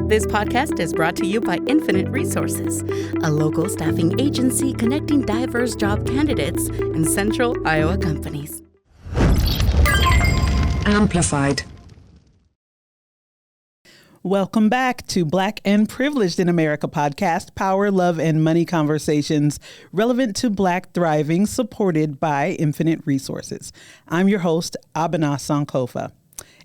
This podcast is brought to you by Infinite Resources, a local staffing agency connecting diverse job candidates in central Iowa companies. Amplified. Welcome back to Black and Privileged in America podcast, Power, Love, and Money Conversations relevant to Black thriving, supported by Infinite Resources. I'm your host, Abena Sankofa.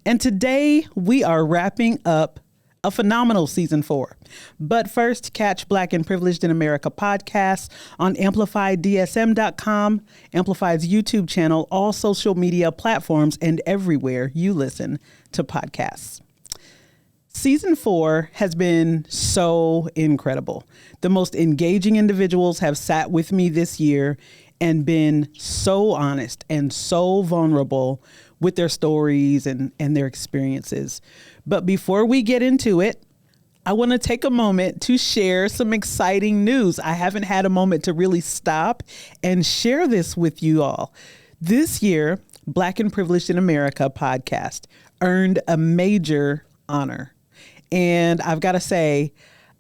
And today we are wrapping up a phenomenal season 4. But first, catch Black and Privileged in America podcasts on AmplifiedDSM.com, Amplified's YouTube channel, all social media platforms, and everywhere you listen to podcasts. Season 4 has been so incredible. The most engaging individuals have sat with me this year and been so honest and so vulnerable with their stories and their experiences. But before we get into it, I want to take a moment to share some exciting news. I haven't had a moment to really stop and share this with you all. This year, Black and Privileged in America podcast earned a major honor. And I've got to say,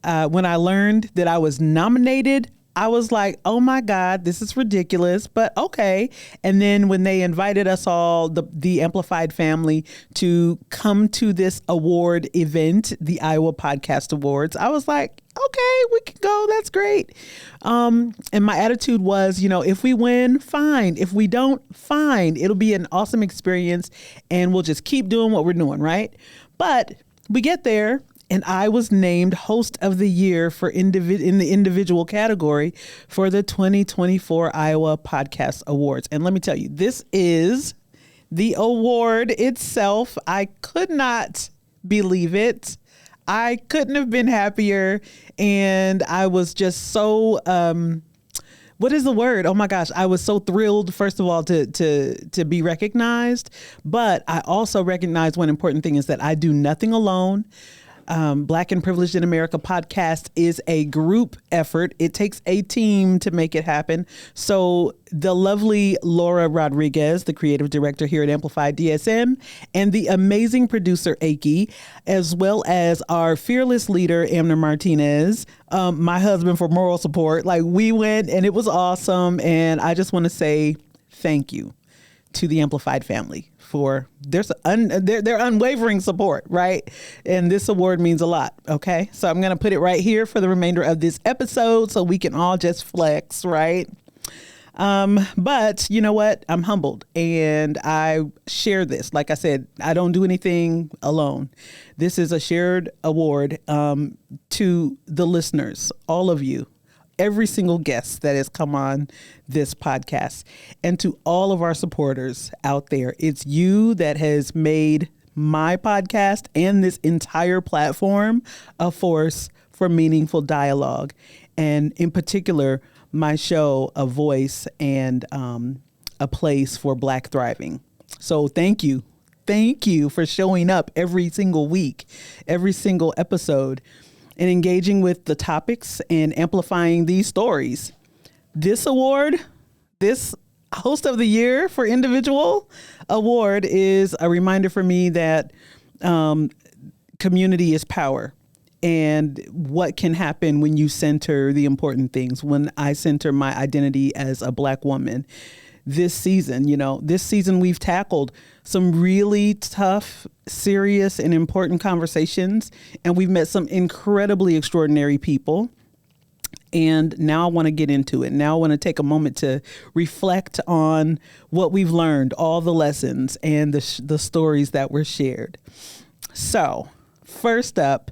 when I learned that I was nominated, I was like, oh my God, this is ridiculous, but okay. And then when they invited us all, the Amplified family, to come to this award event, the Iowa Podcast Awards, I was like, okay, we can go. That's great. And my attitude was, if we win, fine. If we don't, fine. It'll be an awesome experience and we'll just keep doing what we're doing, right? But we get there, and I was named Host of the Year for in the individual category for the 2024 Iowa Podcast Awards. And let me tell you, this is the award itself. I could not believe it. I couldn't have been happier. And I was just so, what is the word? Oh my gosh. I was so thrilled, first of all, to be recognized. But I also recognize one important thing is that I do nothing alone. Black and Privileged in America podcast is a group effort. It takes a team to make it happen. So the lovely Laura Rodriguez, the creative director here at Amplified DSM, and the amazing producer Aki, as well as our fearless leader, Amner Martinez, my husband for moral support. Like, we went and it was awesome. And I just want to say thank you to the Amplified family for their unwavering support, right? And this award means a lot, okay? So I'm going to put it right here for the remainder of this episode so we can all just flex, right? But you know what? I'm humbled and I share this. Like I said, I don't do anything alone. This is a shared award to the listeners, all of you. Every single guest that has come on this podcast, and to all of our supporters out there. It's you that has made my podcast and this entire platform a force for meaningful dialogue. And in particular, my show, a voice and a place for Black thriving. So thank you. Thank you for showing up every single week, every single episode, and engaging with the topics and amplifying these stories. This award, this Host of the Year for Individual award, is a reminder for me that community is power, and what can happen when you center the important things. When I center my identity as a Black woman, this season, we've tackled some really tough, serious, and important conversations, and we've met some incredibly extraordinary people. And now I want to get into it. Now I want to take a moment to reflect on what we've learned, all the lessons and the stories that were shared. So first up,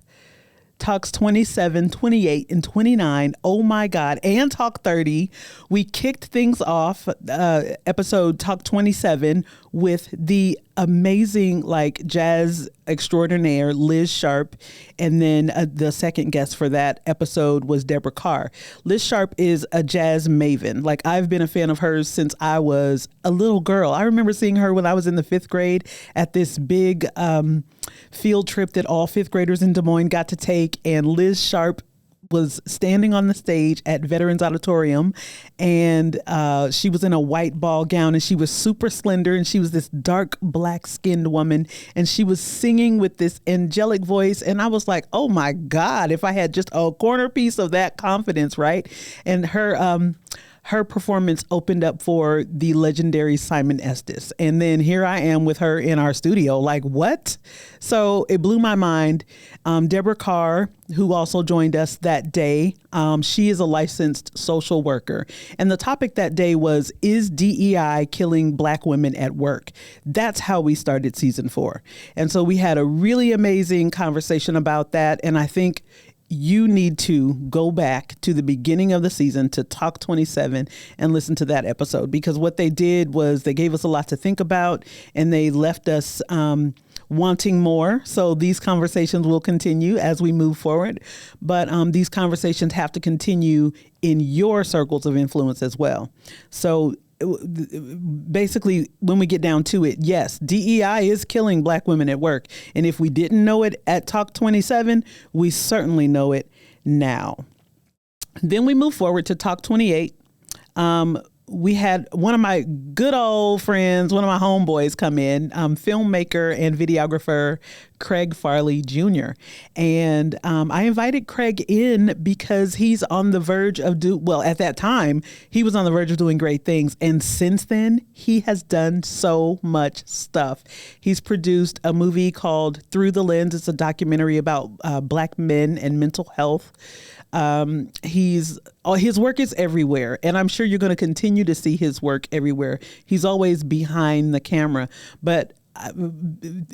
Talks 27, 28, and 29, oh my God, and Talk 30. We kicked things off, episode Talk 27, with the amazing jazz extraordinaire Liz Sharp, and then the second guest for that episode was Deborah Carr. Liz Sharp is a jazz maven. I've been a fan of hers since I was a little girl. I remember seeing her when I was in the 5th grade at this big field trip that all 5th graders in Des Moines got to take, and Liz Sharp was standing on the stage at Veterans Auditorium, and she was in a white ball gown, and she was super slender, and she was this dark black skinned woman, and she was singing with this angelic voice. And I was like, oh my God, if I had just a corner piece of that confidence, right? And her performance opened up for the legendary Simon Estes. And then here I am with her in our studio. Like, what? So it blew my mind. Deborah Carr, who also joined us that day, she is a licensed social worker. And the topic that day was, is DEI killing Black women at work? That's how we started season 4. And so we had a really amazing conversation about that. And I think you need to go back to the beginning of the season to Talk 27 and listen to that episode, because what they did was they gave us a lot to think about, and they left us wanting more. So these conversations will continue as we move forward, but these conversations have to continue in your circles of influence as well. So basically, when we get down to it, yes, DEI is killing Black women at work. And if we didn't know it at Talk 27, we certainly know it now. Then we move forward to Talk 28. We had one of my good old friends, one of my homeboys come in, filmmaker and videographer Craig Farley Jr. And I invited Craig in because he's on the verge of at that time, he was on the verge of doing great things. And since then, he has done so much stuff. He's produced a movie called Through the Lens. It's a documentary about Black men and mental health. His work is everywhere, and I'm sure you're going to continue to see his work everywhere. He's always behind the camera, but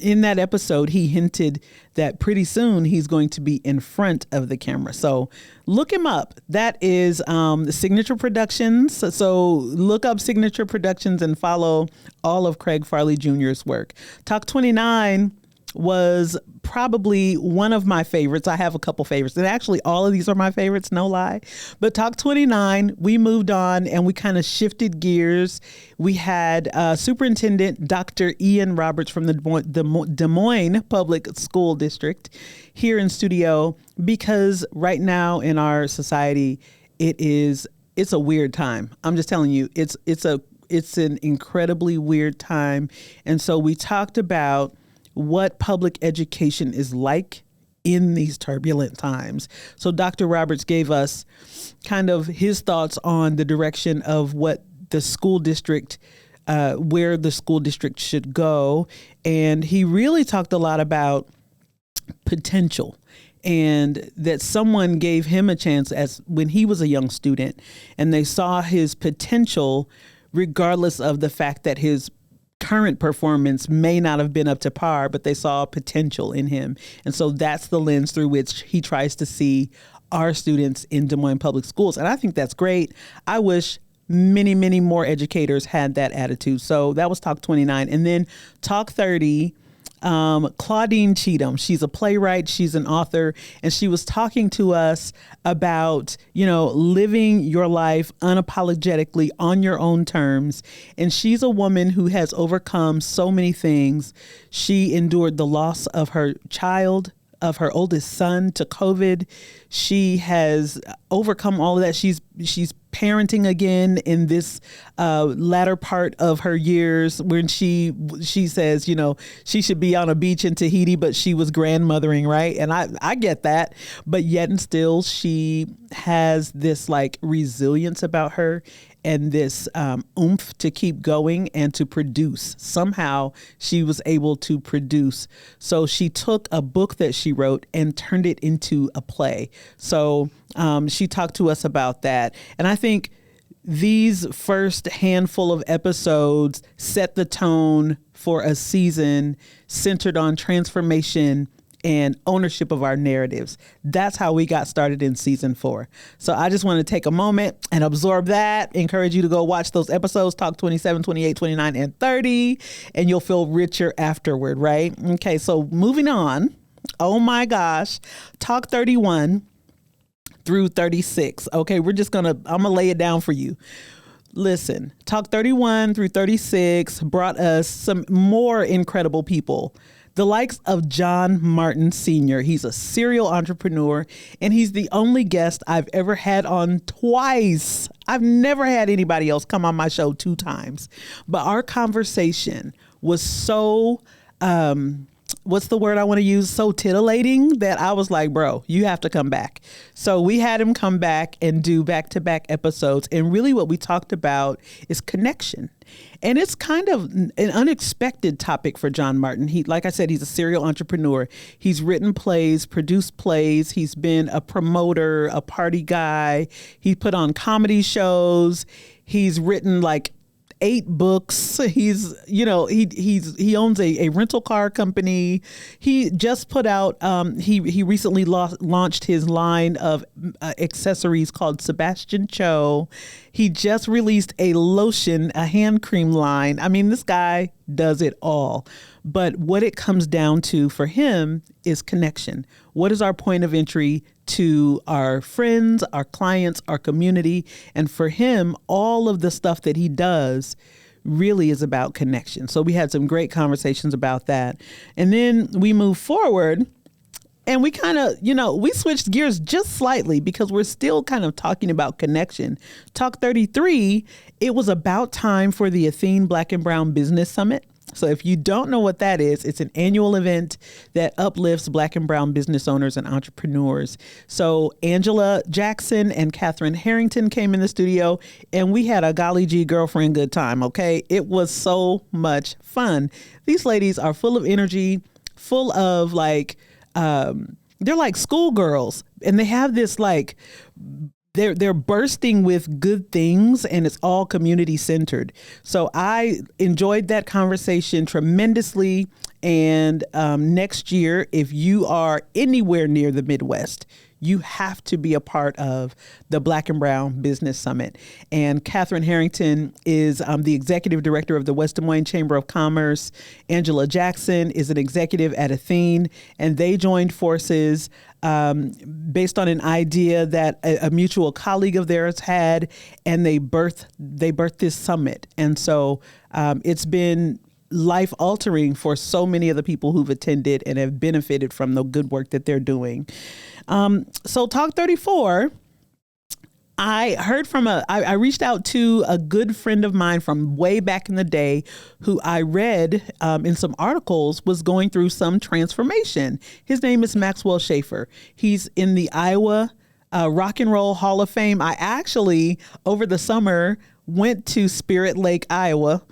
in that episode, he hinted that pretty soon he's going to be in front of the camera. So look him up. That is Signature Productions. So look up Signature Productions and follow all of Craig Farley Jr.'s work. Talk 29 was probably one of my favorites. I have a couple favorites, and actually all of these are my favorites, no lie. But Talk 29, we moved on and we kind of shifted gears. We had Superintendent Dr. Ian Roberts from the Des Moines Public School District here in studio, because right now in our society, it's a weird time. I'm just telling you, it's an incredibly weird time. And so we talked about what public education is like in these turbulent times. So Dr. Roberts gave us kind of his thoughts on the direction of what the school district, where the school district should go. And he really talked a lot about potential, and that someone gave him a chance as when he was a young student, and they saw his potential regardless of the fact that his current performance may not have been up to par, but they saw potential in him. And so that's the lens through which he tries to see our students in Des Moines Public Schools. And I think that's great. I wish many, many more educators had that attitude. So that was Talk 29. And then Talk 30, Claudine Cheatham. She's a playwright. She's an author. And she was talking to us about, living your life unapologetically on your own terms. And she's a woman who has overcome so many things. She endured the loss of her child, of her oldest son, to COVID. She has overcome all of that. She's parenting again in this latter part of her years, when she says, she should be on a beach in Tahiti, but she was grandmothering, right? And I get that, but yet and still she has this resilience about her and this oomph to keep going and to produce. Somehow she was able to produce. So she took a book that she wrote and turned it into a play. So she talked to us about that. And I think these first handful of episodes set the tone for a season centered on transformation and ownership of our narratives. That's how we got started in season 4. So I just want to take a moment and absorb that. Encourage you to go watch those episodes, Talk 27, 28, 29, and 30, and you'll feel richer afterward, right? Okay, so moving on. Oh my gosh. Talk 31 through 36. Okay, I'm gonna lay it down for you. Listen, Talk 31 through 36 brought us some more incredible people The likes of John Martin Sr. He's a serial entrepreneur, and he's the only guest I've ever had on twice. I've never had anybody else come on my show 2 times. But our conversation was so, what's the word I want to use? So titillating that I was like, bro, you have to come back. So we had him come back and do back-to-back episodes. And really what we talked about is connection. And it's kind of an unexpected topic for John Martin. He, like I said, he's a serial entrepreneur. He's written plays, produced plays. He's been a promoter, a party guy. He put on comedy shows. He's written like 8 books. He's, you know, he owns a rental car company. He just put out, he recently launched his line of accessories called Sebastian Cho. He just released a lotion, a hand cream line. I mean, this guy does it all. But what it comes down to for him is connection. What is our point of entry to our friends, our clients, our community? And for him, all of the stuff that he does really is about connection. So we had some great conversations about that. And then we move forward and we kind of, you know, we switched gears just slightly because we're still kind of talking about connection. Talk 33, it was about time for the Athene Black and Brown Business Summit. So if you don't know what that is, it's an annual event that uplifts Black and Brown business owners and entrepreneurs. So Angela Jackson and Catherine Harrington came in the studio and we had a golly gee girlfriend good time, okay? It was so much fun. These ladies are full of energy, full of like, they're like schoolgirls and they have this like, they're bursting with good things and it's all community centered. So I enjoyed that conversation tremendously. And next year, if you are anywhere near the Midwest, you have to be a part of the Black and Brown Business Summit. And Catherine Harrington is the executive director of the West Des Moines Chamber of Commerce. Angela Jackson is an executive at Athene, and they joined forces based on an idea that a mutual colleague of theirs had, and they birthed this summit. And so it's been life altering for so many of the people who've attended and have benefited from the good work that they're doing. So Talk 34, I heard from I reached out to a good friend of mine from way back in the day who I read in some articles was going through some transformation. His name is Maxwell Schaefer. He's in the Iowa Rock and Roll Hall of Fame. I actually, over the summer, went to Spirit Lake, Iowa,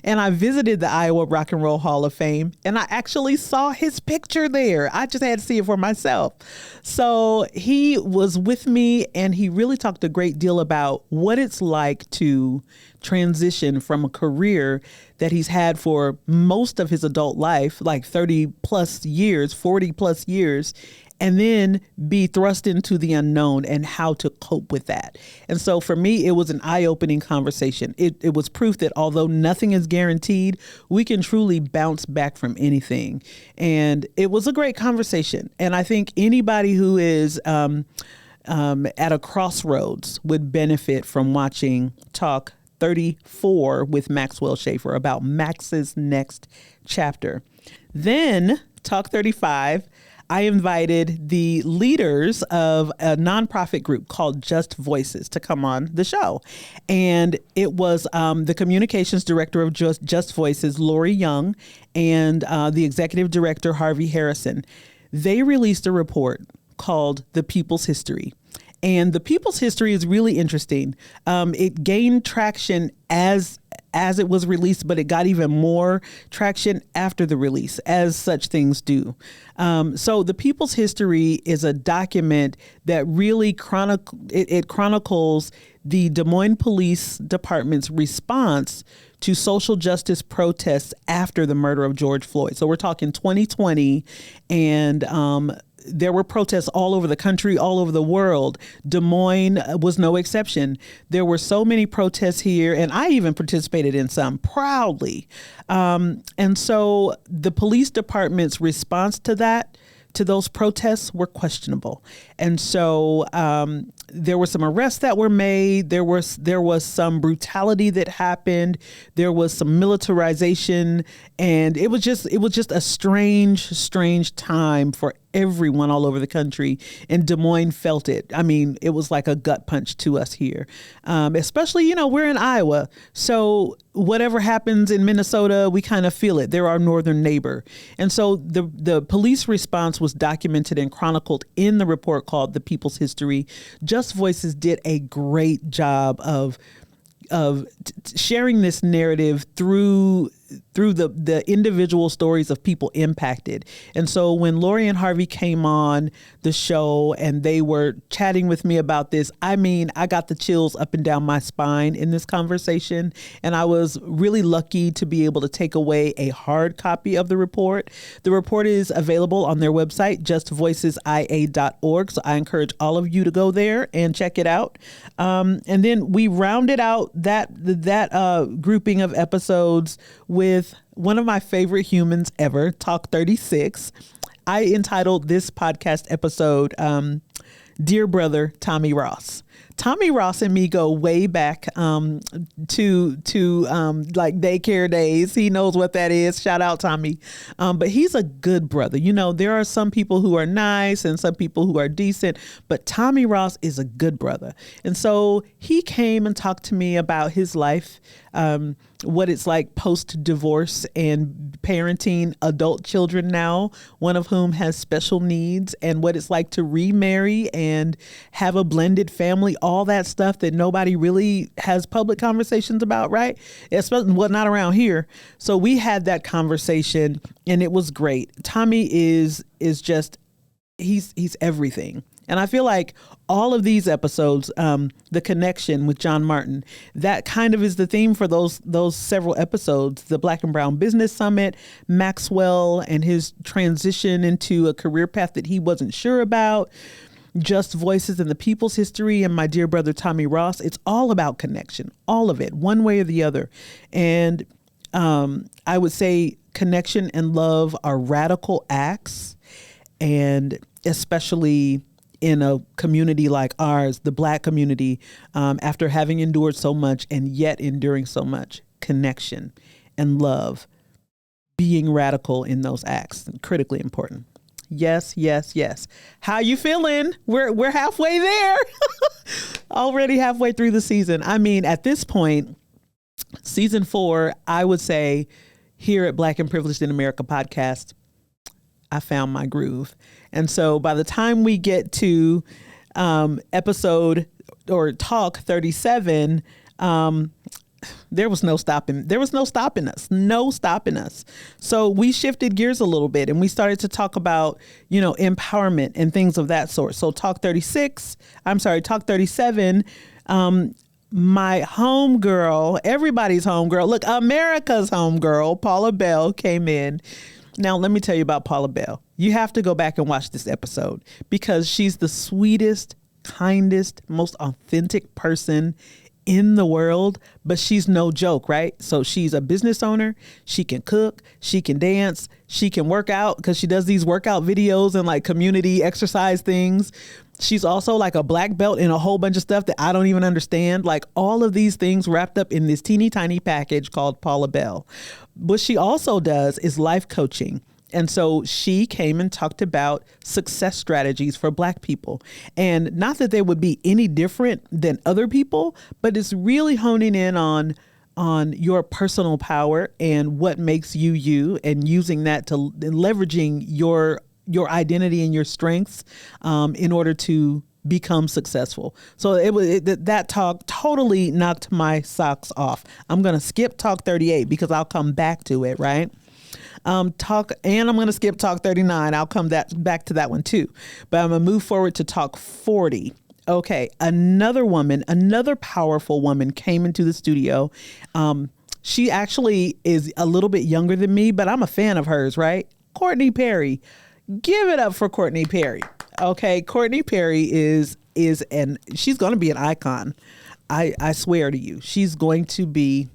and I visited the Iowa Rock and Roll Hall of Fame, and I actually saw his picture there. I just had to see it for myself. So he was with me, and he really talked a great deal about what it's like to transition from a career that he's had for most of his adult life, like 30 plus years, 40 plus years, and then be thrust into the unknown and how to cope with that. And so for me, it was an eye-opening conversation. It was proof that although nothing is guaranteed, we can truly bounce back from anything. And it was a great conversation. And I think anybody who is at a crossroads would benefit from watching Talk 34 with Maxwell Schaefer about Max's next chapter. Then Talk 35, I invited the leaders of a nonprofit group called Just Voices to come on the show. And it was the communications director of Just Voices, Lori Young, and the executive director, Harvey Harrison. They released a report called The People's History. And The People's History is really interesting. It gained traction as it was released, but it got even more traction after the release, as such things do. So The People's History is a document that really chronicles the Des Moines Police Department's response to social justice protests after the murder of George Floyd. So we're talking 2020, and there were protests all over the country, all over the world. Des Moines was no exception. There were so many protests here, and I even participated in some proudly. And so the police department's response to that to those protests were questionable. And so there were some arrests that were made. There was some brutality that happened. There was some militarization, and it was just a strange time for everyone all over the country. And Des Moines felt it. I mean, it was like a gut punch to us here, especially, we're in Iowa. So whatever happens in Minnesota, we kind of feel it. They're our northern neighbor. And so the police response was documented and chronicled in the report called The People's History. Just Voices did a great job of sharing this narrative through the individual stories of people impacted. And so when Lori and Harvey came on the show and they were chatting with me about this, I mean, I got the chills up and down my spine in this conversation. And I was really lucky to be able to take away a hard copy of the report. The report is available on their website, justvoicesia.org. So I encourage all of you to go there and check it out. And then we rounded out that grouping of episodes with one of my favorite humans ever, Talk 36. I entitled this podcast episode, Dear Brother Tommy Ross. Tommy Ross and me go way back to like daycare days. He knows what that is. Shout out Tommy. But he's a good brother. There are some people who are nice and some people who are decent, but Tommy Ross is a good brother. And so he came and talked to me about his life, what it's like post-divorce and parenting adult children now, one of whom has special needs, and what it's like to remarry and have a blended family, all that stuff that nobody really has public conversations about, right? Especially, well, not around here. So we had that conversation and it was great. Tommy is just, he's everything. And I feel like all of these episodes, the connection with John Martin, that kind of is the theme for those several episodes. The Black and Brown Business Summit, Maxwell and his transition into a career path that he wasn't sure about, Just Voices and The People's History, and my dear brother Tommy Ross. It's all about connection, all of it, one way or the other. And I would say connection and love are radical acts, and especially in a community like ours, the Black community, after having endured so much and yet enduring so much, connection and love, being radical in those acts, critically important. Yes, yes, yes. How you feeling? We're halfway there. Already halfway through the season. I mean, at this point, season 4, I would say here at Black and Privileged in America podcast, I found my groove. And so by the time we get to episode or talk 37, there was no stopping us. So we shifted gears a little bit and we started to talk about, empowerment and things of that sort. So talk 37, my homegirl, everybody's homegirl, look, America's homegirl, Paula Bell came in. Now, let me tell you about Paula Bell. You have to go back and watch this episode because she's the sweetest, kindest, most authentic person in the world, but she's no joke, right? So she's a business owner. She can cook. She can dance. She can work out because she does these workout videos and like community exercise things. She's also like a black belt in a whole bunch of stuff that I don't even understand. Like all of these things wrapped up in this teeny tiny package called Paula Bell. What she also does is life coaching. And so she came and talked about success strategies for Black people. And not that they would be any different than other people, but it's really honing in on your personal power and what makes you you, and using that to leveraging your identity and your strengths in order to become successul. So that talk totally knocked my socks off. I'm going to skip talk 38 because I'll come back to it, right? And I'm going to skip talk 39. I'll come back to that one too. But I'm going to move forward to talk 40. Okay. Another powerful woman came into the studio. She actually is a little bit younger than me, but I'm a fan of hers, right? Courtney Perry. Give it up for Courtney Perry. Okay. Courtney Perry is she's going to be an icon. I swear to you, she's going to be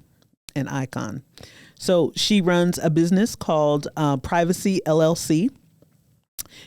an icon. So she runs a business called Privacy LLC.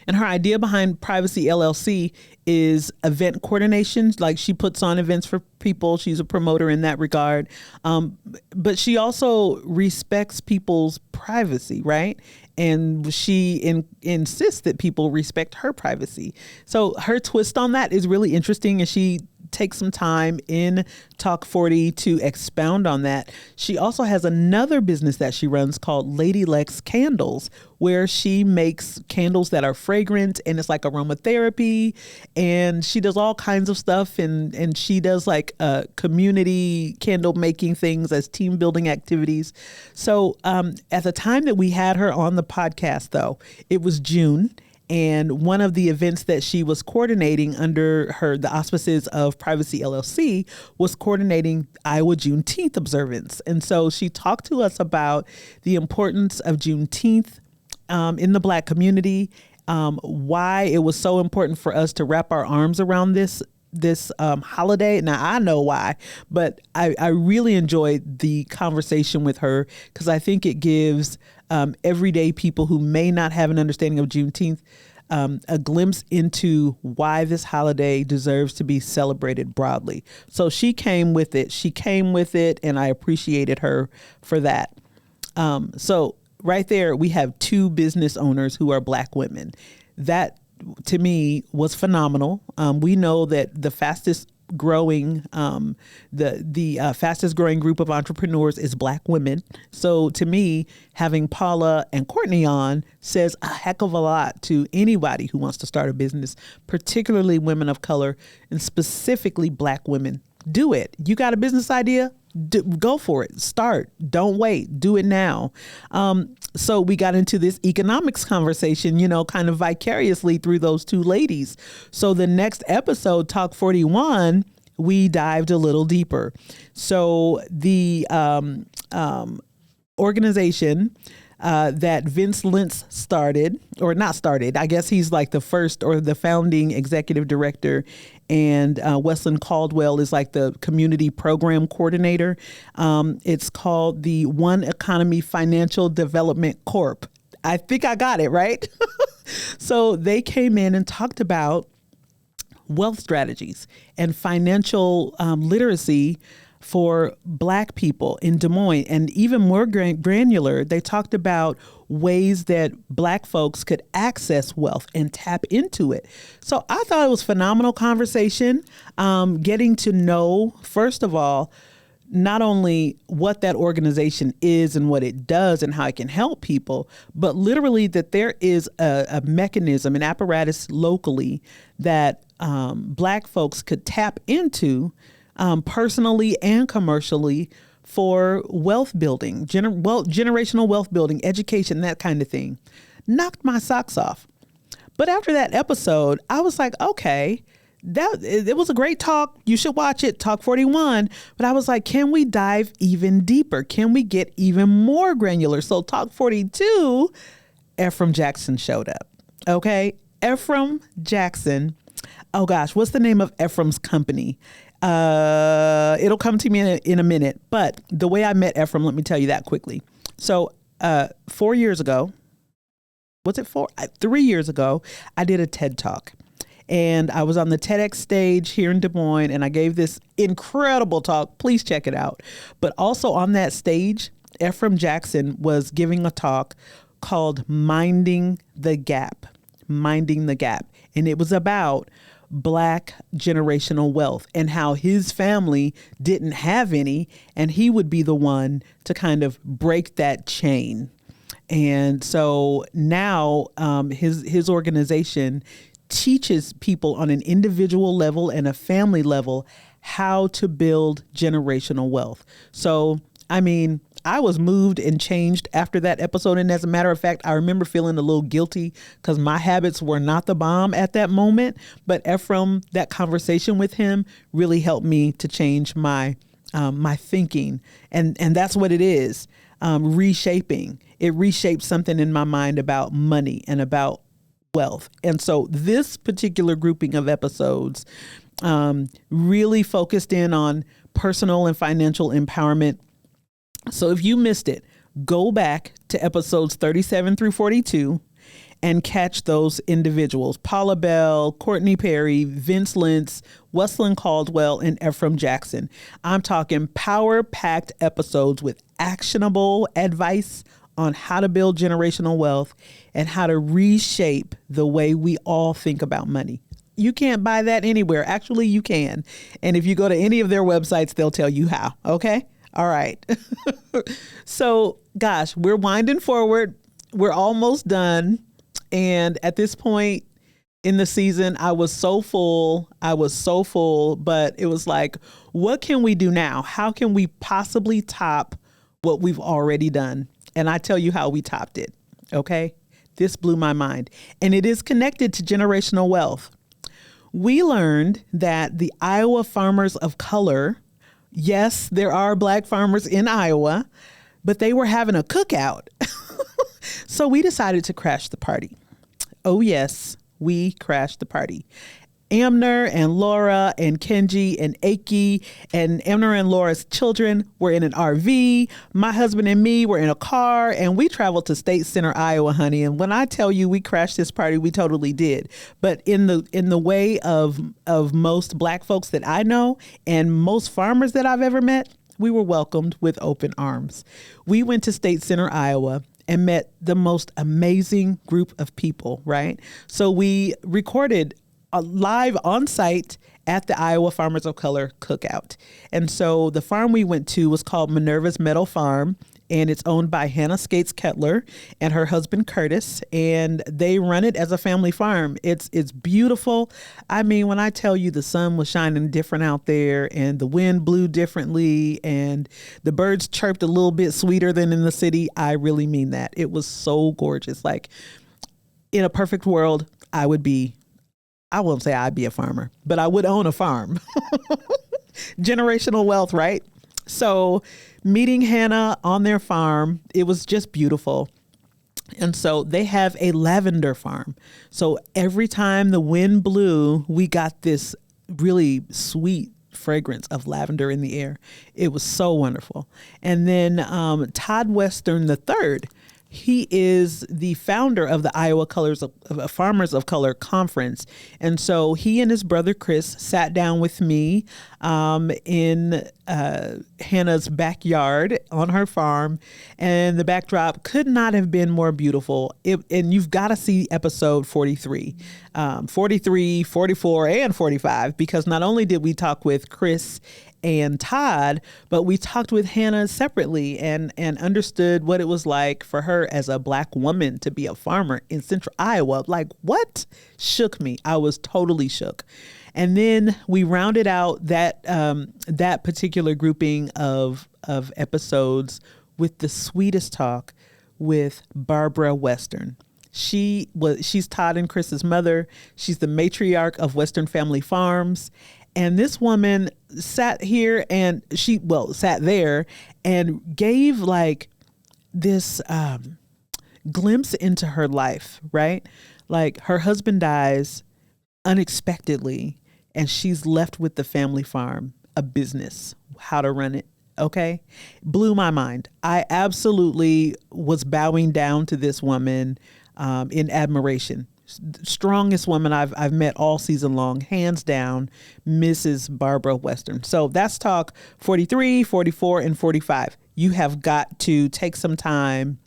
And her idea behind Privacy LLC is event coordination. Like, she puts on events for people. She's a promoter in that regard. But she also respects people's privacy, right? And she insists that people respect her privacy. So her twist on that is really interesting, and she takes some time in Talk 40 to expound on that. She also has another business that she runs called Lady Lex Candles, where she makes candles that are fragrant, and it's like aromatherapy, and she does all kinds of stuff, and she does like community candle making things as team building activities. So at the time that we had her on the podcast, though, it was June. And one of the events that she was coordinating under the auspices of Privacy LLC was coordinating Iowa Juneteenth observance. And so she talked to us about the importance of Juneteenth in the Black community, why it was so important for us to wrap our arms around this holiday. Now, I know why, but I really enjoyed the conversation with her, because I think it gives everyday people who may not have an understanding of Juneteenth a glimpse into why this holiday deserves to be celebrated broadly. So she came with it, and I appreciated her for that. So right there, we have two business owners who are Black women. That, to me, was phenomenal. We know that the fastest growing fastest growing group of entrepreneurs is Black women. So to me, having Paula and Courtney on says a heck of a lot to anybody who wants to start a business, particularly women of color, and specifically Black women. Do it. You got a business idea? Go for it. Start. Don't wait. Do it now. So we got into this economics conversation, kind of vicariously through those two ladies. So the next episode, Talk 41, we dived a little deeper. So the organization that Vince Lentz I guess he's like the first or the founding executive director, and Wesleyan Caldwell is like the community program coordinator. It's called the One Economy Financial Development Corp. I think I got it right. So they came in and talked about wealth strategies and financial literacy for Black people in Des Moines. And even more granular, they talked about ways that Black folks could access wealth and tap into it. So I thought it was a phenomenal conversation, getting to know, first of all, not only what that organization is and what it does and how it can help people, but literally that there is a mechanism, an apparatus locally that Black folks could tap into personally and commercially for wealth building, generational wealth building, education, that kind of thing. Knocked my socks off. But after that episode, I was like, okay, it was a great talk. You should watch it, Talk 41. But I was like, can we dive even deeper? Can we get even more granular? So Talk 42, Ephraim Jackson showed up. Okay, Ephraim Jackson. Oh gosh, what's the name of Ephraim's company? It'll come to me in a minute. But the way I met Ephraim, let me tell you that quickly. So 4 years ago, was it 3 years ago, I did a TED Talk. And I was on the TEDx stage here in Des Moines, and I gave this incredible talk. Please check it out. But also on that stage, Ephraim Jackson was giving a talk called Minding the Gap. Minding the Gap. And it was about Black generational wealth and how his family didn't have any, and he would be the one to kind of break that chain. And so now his organization teaches people on an individual level and a family level how to build generational wealth. So, I mean, I was moved and changed after that episode. And as a matter of fact, I remember feeling a little guilty because my habits were not the bomb at that moment. But Ephraim, that conversation with him really helped me to change my thinking. And that's what it is, reshaping. It reshaped something in my mind about money and about wealth. And so this particular grouping of episodes really focused in on personal and financial empowerment. So if you missed it, go back to episodes 37 through 42 and catch those individuals: Paula Bell, Courtney Perry, Vince Lentz, Wesleyan Caldwell, and Ephraim Jackson. I'm talking power-packed episodes with actionable advice on how to build generational wealth and how to reshape the way we all think about money. You can't buy that anywhere. Actually, you can. And if you go to any of their websites, they'll tell you how. Okay? All right. So, gosh, we're winding forward. We're almost done. And at this point in the season, I was so full, but it was like, what can we do now? How can we possibly top what we've already done? And I tell you how we topped it. Okay? This blew my mind. And it is connected to generational wealth. We learned that the Iowa farmers of color, yes, there are Black farmers in Iowa, but they were having a cookout. So we decided to crash the party. Oh, yes, we crashed the party. Amner and Laura and Kenji and Aki and Amner and Laura's children were in an RV. My husband and me were in a car, and we traveled to State Center, Iowa, honey. And when I tell you we crashed this party, we totally did. But in the way of most Black folks that I know and most farmers that I've ever met, we were welcomed with open arms. We went to State Center, Iowa, and met the most amazing group of people, right? So we recorded live on site at the Iowa Farmers of Color Cookout. And so the farm we went to was called Minerva's Meadow Farm, and it's owned by Hannah Skates Kettler and her husband Curtis, and they run it as a family farm. It's beautiful. I mean, when I tell you the sun was shining different out there and the wind blew differently and the birds chirped a little bit sweeter than in the city, I really mean that. It was so gorgeous. Like, in a perfect world, I won't say I'd be a farmer, but I would own a farm. Generational wealth, right? So meeting Hannah on their farm, it was just beautiful. And so they have a lavender farm. So every time the wind blew, we got this really sweet fragrance of lavender in the air. It was so wonderful. And then Todd Western III, he is the founder of the Iowa Farmers of Color Conference. And so he and his brother Chris sat down with me in Hannah's backyard on her farm. And the backdrop could not have been more beautiful. And you've got to see episode 43, 44, and 45, because not only did we talk with Chris and Todd, but we talked with Hannah separately and understood what it was like for her as a Black woman to be a farmer in central Iowa. Like, what? Shook me. I was totally shook. And then we rounded out that particular grouping of episodes with the sweetest talk with Barbara Western. She's Todd and Chris's mother. She's the matriarch of Western Family Farms. And this woman sat there and gave like this glimpse into her life, right? Like, her husband dies unexpectedly and she's left with the family farm, a business, how to run it. Okay. Blew my mind. I absolutely was bowing down to this woman in admiration. Strongest woman I've met all season long, hands down, Mrs. Barbara Western. So that's talk 43, 44, and 45. You have got to take some time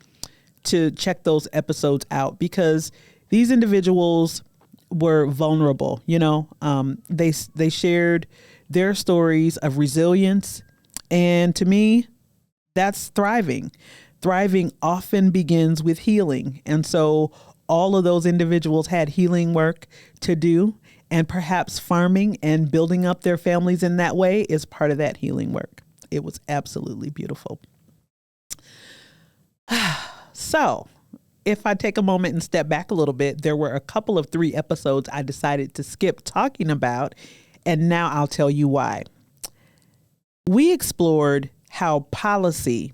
to check those episodes out because these individuals were vulnerable. You know, they shared their stories of resilience, and to me, that's thriving. Thriving often begins with healing, and so all of those individuals had healing work to do, and perhaps farming and building up their families in that way is part of that healing work. It was absolutely beautiful. So if I take a moment and step back a little bit, there were a couple of 3 episodes I decided to skip talking about, and now I'll tell you why. We explored how policy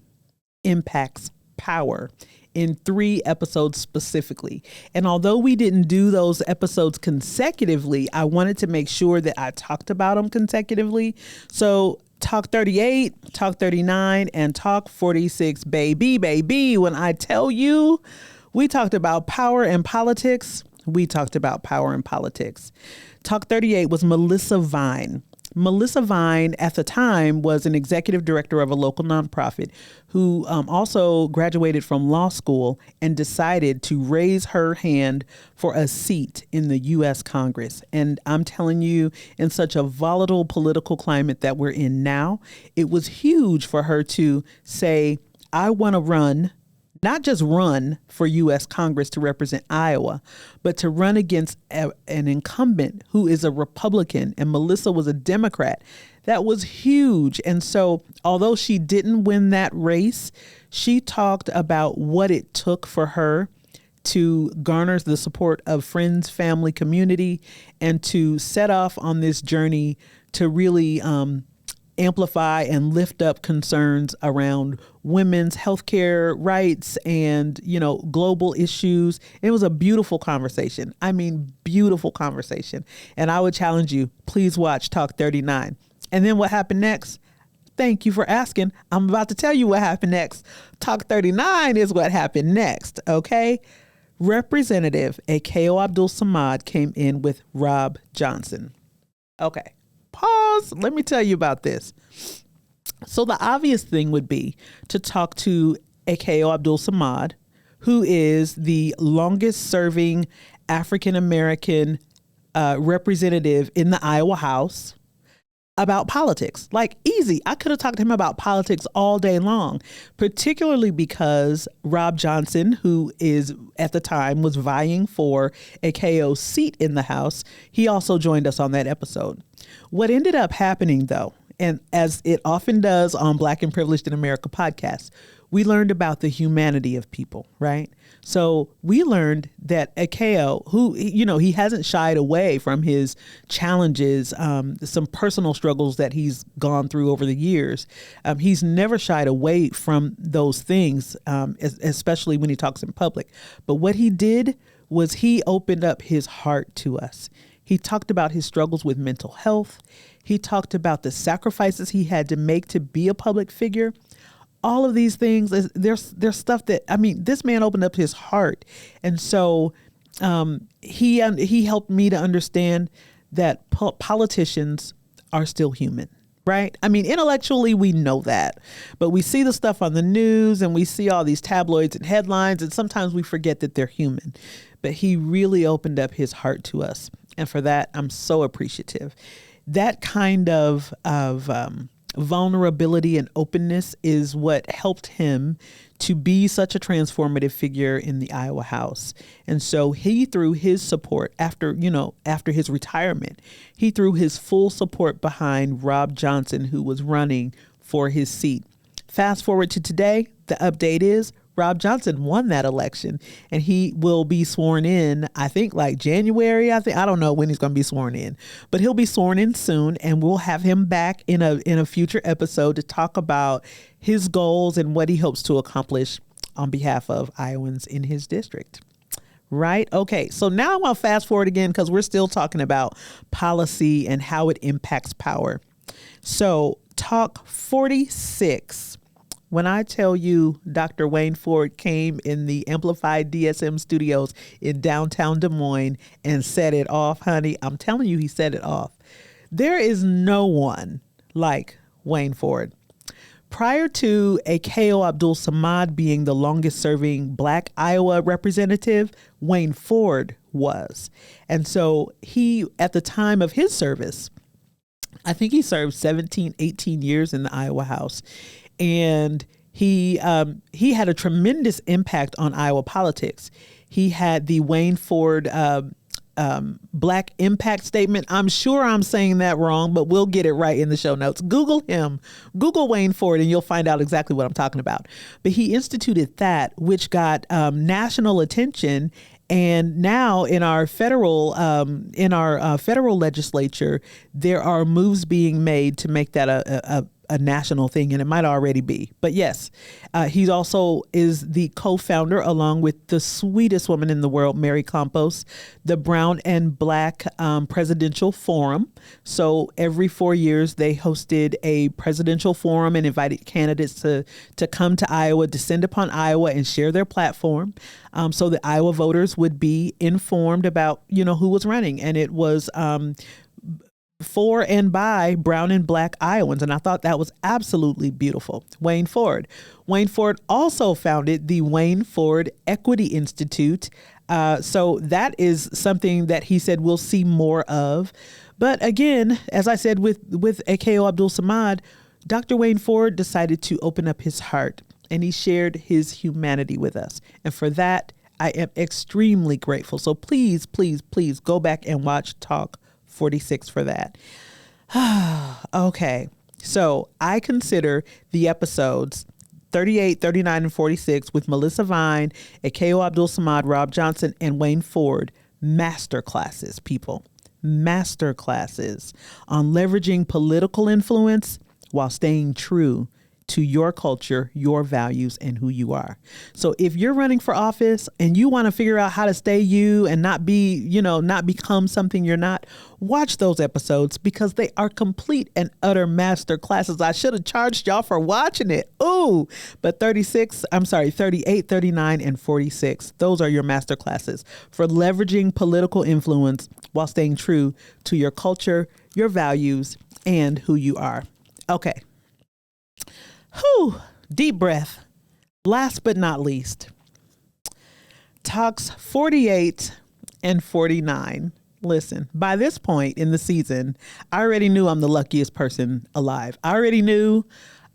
impacts power in 3 episodes specifically. And although we didn't do those episodes consecutively, I wanted to make sure that I talked about them consecutively. So talk 38, talk 39, and talk 46, baby, when I tell you, We talked about power and politics. Talk 38 was Melissa Vine. Melissa Vine, at the time, was an executive director of a local nonprofit who also graduated from law school and decided to raise her hand for a seat in the U.S. Congress. And I'm telling you, in such a volatile political climate that we're in now, it was huge for her to say, I want to run, not just run for U.S. Congress to represent Iowa, but to run against an incumbent who is a Republican, and Melissa was a Democrat. That was huge. And so although she didn't win that race, she talked about what it took for her to garner the support of friends, family, community, and to set off on this journey to really amplify and lift up concerns around women's healthcare rights and, global issues. It was a beautiful conversation. I mean, beautiful conversation. And I would challenge you, please watch Talk 39. And then what happened next? Thank you for asking. I'm about to tell you what happened next. Talk 39 is what happened next. Okay. Representative Akeo Abdul-Samad came in with Rob Johnson. Okay. Pause. Let me tell you about this. So the obvious thing would be to talk to Akeo Abdul-Samad, who is the longest serving African-American representative in the Iowa House, about politics. Like, easy. I could have talked to him about politics all day long, particularly because Rob Johnson, who is at the time was vying for Akeo's seat in the House, he also joined us on that episode. What ended up happening, though, and as it often does on Black and Privileged in America podcasts, we learned about the humanity of people, right? So we learned that Akeo, who, he hasn't shied away from his challenges, some personal struggles that he's gone through over the years. He's never shied away from those things, especially when he talks in public. But what he did was he opened up his heart to us. He talked about his struggles with mental health. He talked about the sacrifices he had to make to be a public figure. All of these things, there's stuff that, this man opened up his heart. And so he helped me to understand that politicians are still human, right? Intellectually, we know that, but we see the stuff on the news and we see all these tabloids and headlines, and sometimes we forget that they're human. But he really opened up his heart to us. And for that, I'm so appreciative. That kind of vulnerability and openness is what helped him to be such a transformative figure in the Iowa House. And so he threw his support after his retirement, he threw his full support behind Rob Johnson, who was running for his seat. Fast forward to today, the update is Rob Johnson won that election, and he will be sworn in, I think like January. I don't know when he's going to be sworn in, but he'll be sworn in soon, and we'll have him back in a future episode to talk about his goals and what he hopes to accomplish on behalf of Iowans in his district. Right? Okay. So now I want to fast forward again because we're still talking about policy and how it impacts power. So Talk 46. When I tell you Dr. Wayne Ford came in the Amplified DSM studios in downtown Des Moines and set it off, honey, I'm telling you, he set it off. There is no one like Wayne Ford. Prior to Akeo Abdul-Samad being the longest serving Black Iowa representative, Wayne Ford was. And so he, at the time of his service, I think he served 17, 18 years in the Iowa House. And he had a tremendous impact on Iowa politics. He had the Wayne Ford Black Impact Statement. I'm sure I'm saying that wrong, but we'll get it right in the show notes. Google him. Google Wayne Ford, and you'll find out exactly what I'm talking about. But he instituted that, which got national attention. And now in our federal legislature, there are moves being made to make that a national thing, and it might already be. But yes, he also is the co-founder, along with the sweetest woman in the world, Mary Campos, the Brown and Black Presidential Forum. So every 4 years, they hosted a presidential forum and invited candidates to come to Iowa, descend upon Iowa, and share their platform, so the Iowa voters would be informed about, who was running. And it was for and by brown and black Iowans. And I thought that was absolutely beautiful. Wayne Ford also founded the Wayne Ford Equity Institute. So that is something that he said we'll see more of. But again, as I said with AKO Abdul Samad, Dr. Wayne Ford decided to open up his heart, and he shared his humanity with us. And for that, I am extremely grateful. So please, please, please go back and watch Talk 46 for that. Okay. So I consider the episodes 38, 39, and 46 with Melissa Vine, AKO Abdul Samad, Rob Johnson, and Wayne Ford masterclasses, people. Masterclasses on leveraging political influence while staying true to your culture, your values, and who you are. So if you're running for office and you want to figure out how to stay you and not become something you're not, watch those episodes, because they are complete and utter master classes. I should have charged y'all for watching it. Ooh, but 38, 39, and 46. Those are your master classes for leveraging political influence while staying true to your culture, your values, and who you are. Okay. Whew, deep breath. Last but not least, Talks 48 and 49. Listen, by this point in the season, I already knew I'm the luckiest person alive. I already knew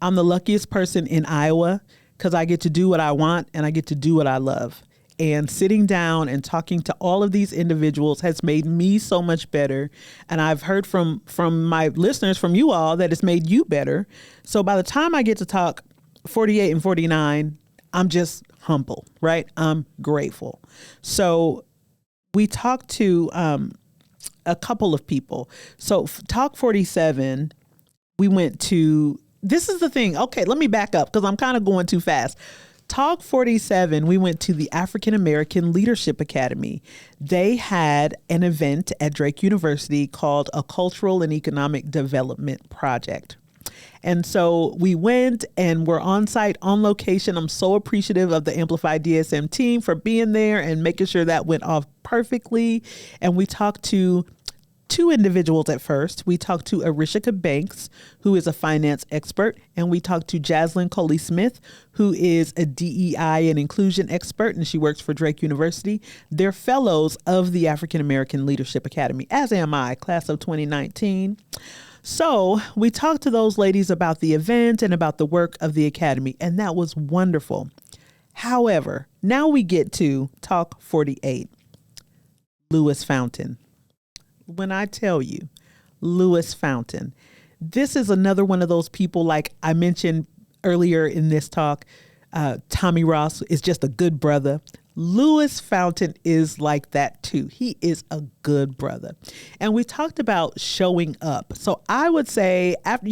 I'm the luckiest person in Iowa, because I get to do what I want and I get to do what I love. And sitting down and talking to all of these individuals has made me so much better. And I've heard from my listeners, from you all, that it's made you better. So by the time I get to talk 48 and 49, I'm just humble, right? I'm grateful. So we talked to a couple of people. So talk 47, we went to, this is the thing. Okay, let me back up because I'm kind of going too fast. Talk 47, we went to the African American Leadership Academy. They had an event at Drake University called a Cultural and Economic Development Project. And so we went and we're on site, on location. I'm so appreciative of the Amplified DSM team for being there and making sure that went off perfectly. And we talked to two individuals at first. We talked to Arishika Banks, who is a finance expert, and we talked to Jaslyn Coley-Smith, who is a DEI and inclusion expert, and she works for Drake University. They're fellows of the African American Leadership Academy, as am I, class of 2019. So we talked to those ladies about the event and about the work of the Academy, and that was wonderful. However, now we get to Talk 48, Lewis Fountain. When I tell you, Lewis Fountain, this is another one of those people, like I mentioned earlier in this talk, Tommy Ross is just a good brother. Lewis Fountain is like that too. He is a good brother. And we talked about showing up. So I would say, after,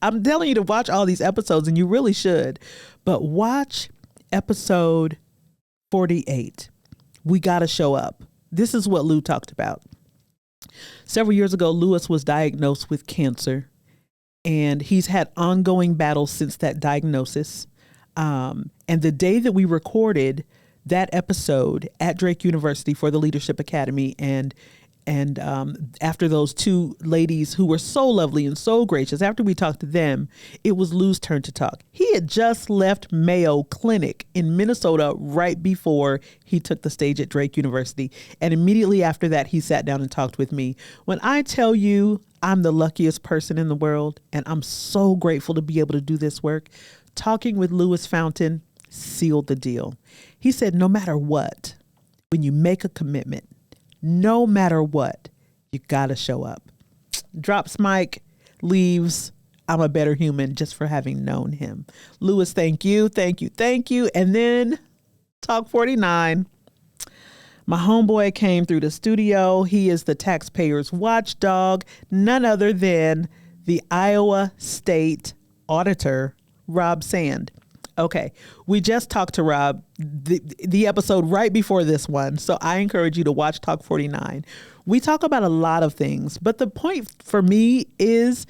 I'm telling you to watch all these episodes, and you really should, but watch episode 48. We got to show up. This is what Lou talked about. Several years ago, Lewis was diagnosed with cancer, and he's had ongoing battles since that diagnosis. And the day that we recorded that episode at Drake University for the Leadership Academy, and after those two ladies who were so lovely and so gracious, after we talked to them, it was Lou's turn to talk. He had just left Mayo Clinic in Minnesota right before he took the stage at Drake University. And immediately after that, he sat down and talked with me. When I tell you I'm the luckiest person in the world, and I'm so grateful to be able to do this work, talking with Lewis Fountain sealed the deal. He said, no matter what, when you make a commitment, no matter what, you got to show up. Drops mic, leaves. I'm a better human just for having known him. Lewis, thank you, thank you, thank you. And then Talk 49. My homeboy came through the studio. He is the taxpayers' watchdog, none other than the Iowa State auditor, Rob Sand. Okay, we just talked to Rob, the episode right before this one, so I encourage you to watch Talk 49. We talk about a lot of things, but the point for me is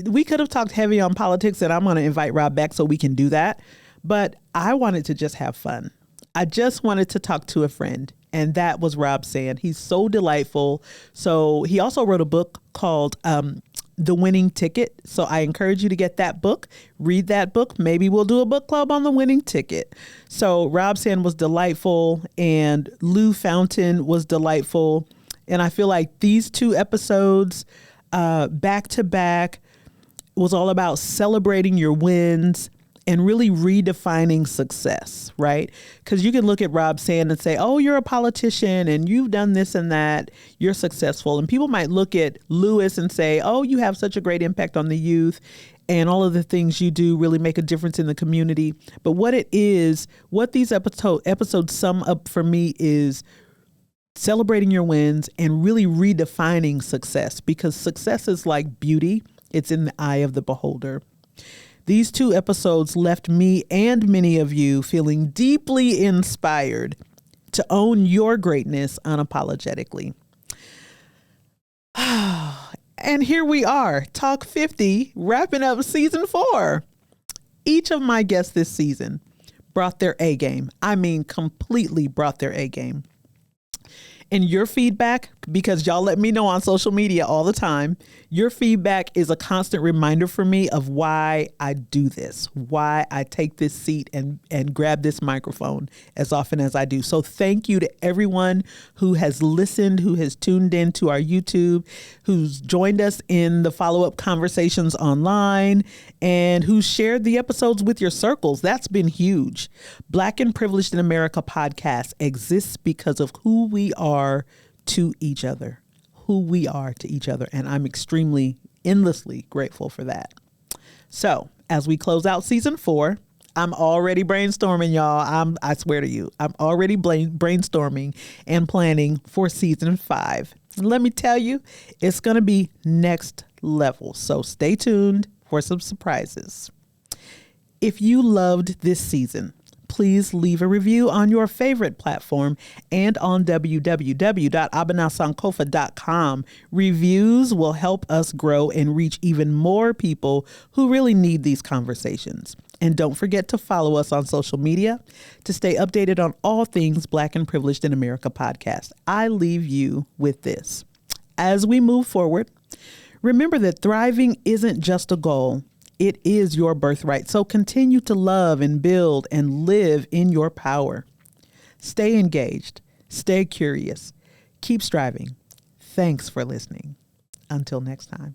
we could have talked heavy on politics, and I'm going to invite Rob back so we can do that, but I wanted to just have fun. I just wanted to talk to a friend, and that was Rob Sand. He's so delightful. So he also wrote a book called The Winning Ticket. So I encourage you to get that book, read that book. Maybe we'll do a book club on The Winning Ticket. So Rob Sand was delightful, and Lou Fountain was delightful. And I feel like these two episodes back to back was all about celebrating your wins and really redefining success, right? Because you can look at Rob Sand and say, oh, you're a politician and you've done this and that, you're successful. And people might look at Lewis and say, oh, you have such a great impact on the youth and all of the things you do really make a difference in the community. But what these episodes sum up for me is celebrating your wins and really redefining success, because success is like beauty. It's in the eye of the beholder. These two episodes left me and many of you feeling deeply inspired to own your greatness unapologetically. And here we are, Talk 50, wrapping up season 4. Each of my guests this season brought their A game. I mean, completely brought their A game. And your feedback, because y'all let me know on social media all the time, your feedback is a constant reminder for me of why I do this, why I take this seat and grab this microphone as often as I do. So thank you to everyone who has listened, who has tuned in to our YouTube, who's joined us in the follow-up conversations online, and who shared the episodes with your circles. That's been huge. Black and Privileged in America podcast exists because of who we are to each other, and I'm extremely, endlessly grateful for that. So as we close out season 4, I'm already brainstorming, y'all. I swear to you, I'm already brainstorming and planning for season 5. And let me tell you, it's going to be next level. So stay tuned for some surprises. If you loved this season, please leave a review on your favorite platform and on www.abenasankofa.com. Reviews will help us grow and reach even more people who really need these conversations. And don't forget to follow us on social media to stay updated on all things Black and Privileged in America podcast. I leave you with this. As we move forward, remember that thriving isn't just a goal. It is your birthright. So continue to love and build and live in your power. Stay engaged. Stay curious. Keep striving. Thanks for listening. Until next time.